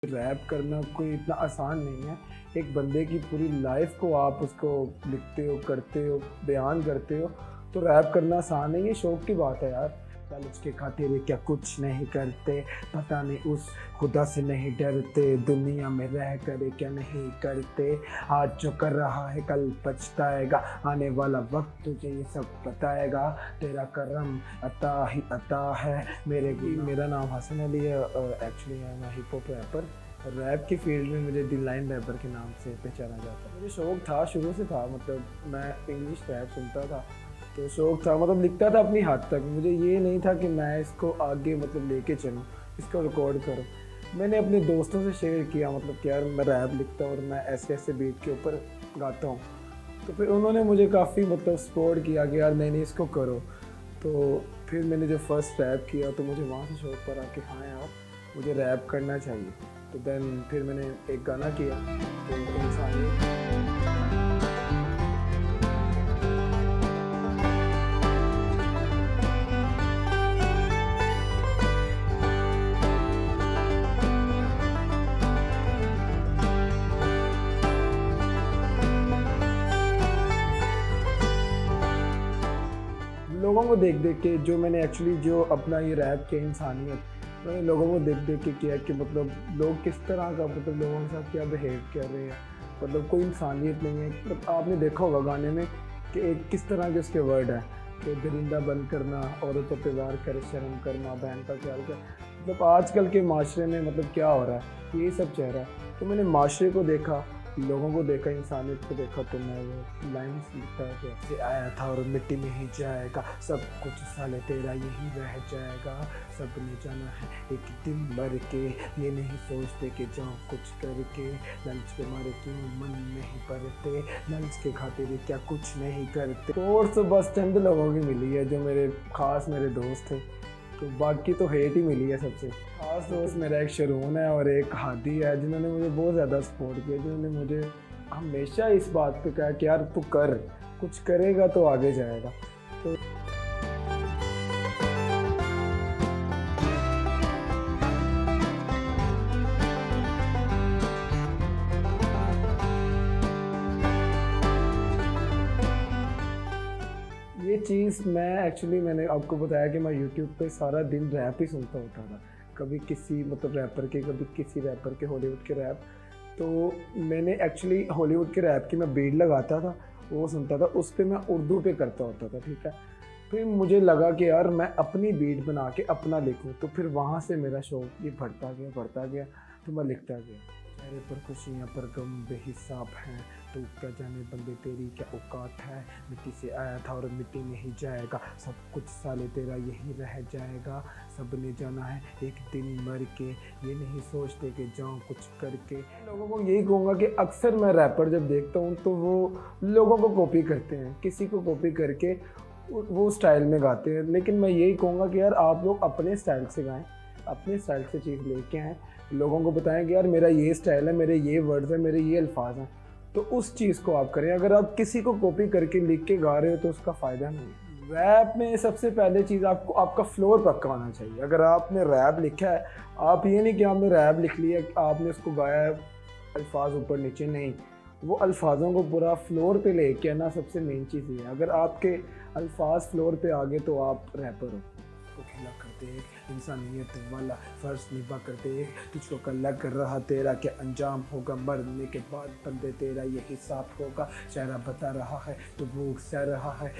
Rap करना कोई इतना आसान नहीं है। एक बंदे की पूरी लाइफ को आप उसको लिखते हो, करते हो, बयान करते हो, तो रैप करना आसान नहीं है, शौक की बात है यार। लालच के खातिर क्या कुछ नहीं करते, पता नहीं उस खुदा से नहीं डरते, दुनिया में रह कर क्या नहीं करते। आज जो कर रहा है कल पछताएगा, आने वाला वक्त तुझे ये सब बताएगा। तेरा करम अता ही अता है। मेरा नाम हसन अली है। Actually I am hip hop rapper. Rap की फील्ड में मुझे द लाइन रैपर के नाम से पहचाना जाता है। मुझे शौक था, शुरू से था, मतलब मैं इंग्लिश रैप सुनता था तो शौक था, मतलब लिखता था अपनी हद तक। मुझे ये नहीं था कि मैं इसको आगे मतलब लेके चलूँ, इसको रिकॉर्ड करूँ। मैंने अपने दोस्तों से शेयर किया, मतलब कि यार मैं रैप लिखता हूँ और मैं ऐसे ऐसे बीट के ऊपर गाता हूँ। तो फिर उन्होंने मुझे काफ़ी मतलब सपोर्ट किया कि यार नहीं इसको करो। तो फिर मैंने जब फर्स्ट रैप किया तो मुझे वहाँ से शौक पड़ा कि हाँ यार मुझे रैप करना चाहिए। तो देन फिर मैंने एक गाना किया तो इंसानियत। लोगों को देख देख के जो मैंने एक्चुअली जो अपना ये रैप किया इंसानियत, मैंने लोगों को देख देख के किया कि मतलब लोग किस तरह का मतलब लोगों के साथ क्या बिहेव कर रहे हैं, मतलब कोई इंसानियत नहीं है। मतलब आपने देखा होगा गाने में कि एक किस तरह के उसके वर्ड हैं कि दरिंदा बंद करना, औरतों पे वार करे, शर्म करना, बहन का ख्याल कर। मतलब आजकल के माशरे में मतलब क्या हो रहा है, ये सब चेहरा है। तो मैंने माशरे को देखा, लोगों को देखा, इंसानियत को देखा, तो मैं वो लाइन्स लिखता है कि आया था और मिट्टी में ही जाएगा, सब कुछ साले तेरा यही रह जाएगा। सब ने जाना है एक दिन मर के, ये नहीं सोचते कि जाओ कुछ करके। लंच के मारे क्यों मन नहीं पड़ते, लंच के खातिर क्या कुछ नहीं करते। कोर्स तो बस चंद लोगों की मिली है जो मेरे खास मेरे दोस्त थे, तो बाकी तो हेट ही मिली है सबसे। खास दोस्त मेरा एक शरून है और एक हादी है जिन्होंने मुझे बहुत ज़्यादा सपोर्ट किया, जिन्होंने मुझे हमेशा इस बात पे कहा कि यार तू कर, कुछ करेगा तो आगे जाएगा। तो ये चीज़ मैंने आपको बताया कि मैं यूट्यूब पे सारा दिन रैप ही सुनता होता था, कभी किसी मतलब रैपर के, कभी किसी रैपर के, हॉलीवुड के रैप। तो मैंने एक्चुअली हॉलीवुड के रैप की मैं बीट लगाता था, वो सुनता था, उस पर मैं उर्दू पे करता होता था, ठीक है। फिर मुझे लगा कि यार मैं अपनी बीट बना के अपना लिखूँ, तो फिर वहाँ से मेरा शौक ये बढ़ता गया, तो मैं लिखता गया। चेहरे पर खुशियाँ पर गम बेहिसाब हैं, तो क्या जाने बंदे तेरी क्या औकात है। मिट्टी से आया था और मिट्टी में ही जाएगा, सब कुछ साले तेरा यही रह जाएगा। सब ने जाना है एक दिन मर के, ये नहीं सोचते कि जाऊँ कुछ करके। लोगों को यही कहूँगा कि अक्सर मैं रैपर जब देखता हूँ तो वो लोगों को कॉपी करते हैं, किसी को कॉपी करके वो स्टाइल में गाते हैं। लेकिन मैं यही कहूँगा कि यार आप लोग अपने स्टाइल से गाएं, अपने स्टाइल से चीज़ लेके आएँ, लोगों को बताएं कि यार मेरा ये स्टाइल है, मेरे ये वर्ड्स हैं, मेरे ये अल्फाज हैं, तो उस चीज़ को आप करें। अगर आप किसी को कॉपी करके लिख के गा रहे हो तो उसका फ़ायदा नहीं है। रैप में सबसे पहले चीज़ आपको आपका फ्लोर पक्का होना चाहिए। अगर आपने रैप लिखा है, आप ये नहीं कि आपने रैप लिख लिया, आपने उसको गाया है अल्फाज ऊपर नीचे, नहीं, वो अल्फाजों को पूरा फ्लोर पे लेके आना सबसे मेन चीज़ ये है। अगर आपके अल्फाज फ्लोर पे आ गए तो आप रैपर हो। तो खिला करते इंसानियत वाला फर्ज निभा करते, तुझको कल लग रहा तेरा क्या अंजाम होगा, मरने के बाद बंदे तेरा ये हिसाब होगा। चेहरा बता रहा है तो भूख सह रहा है।